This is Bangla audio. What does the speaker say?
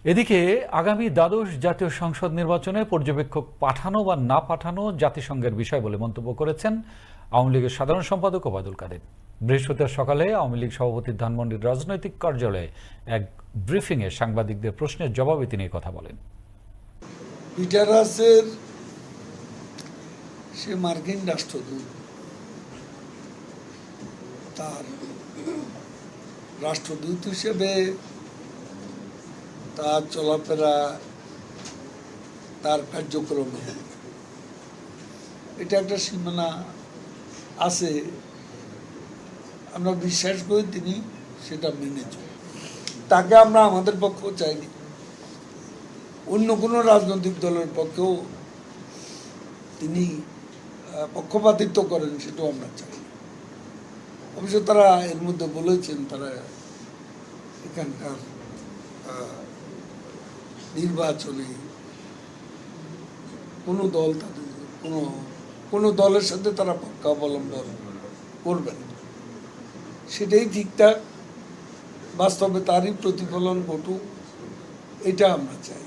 এদিকে আগামী দ্বাদশ জাতীয় সংসদ নির্বাচনে পর্যবেক্ষক পাঠানো বা না পাঠানো জাতিসংঘের বিষয় বলে মন্তব্য করেছেন আওয়ামী লীগের সাধারণ সম্পাদক ওবায়দুল কাদের। বৃহস্পতিবার সকালে আওয়ামী লীগ সভাপতির ধানমন্ডির রাজনৈতিক কার্যালয়ে এক ব্রিফিংয়ে সাংবাদিকদের প্রশ্নের জবাবে তিনি কথা বলেন। পিটারাসের সে মার্কিন রাষ্ট্রদূত, তার রাষ্ট্রদূত হিসেবে তার চলাফেরা, তার কার্যক্রমে এটা একটা সীমানা আছে। আমরা বিশ্বাস করি তিনি সেটা মেনে চলেন। তাকে আমরা আমাদের পক্ষেও চাইনি, অন্য কোনো রাজনৈতিক দলের পক্ষেও তিনি পক্ষপাতিত্ব করেন সেটাও আমরা চাই। অবশ্য তারা এর মধ্যে বলেছেন তারা এখানকার নির্বাচনে কোনো দল তাদের কোনো দলের সাথে তারা পক্ষ অবলম্বন করবেন, সেটাই ঠিকঠাক, বাস্তবে তারই প্রতিফলন ঘটুক, এটা আমরা চাই।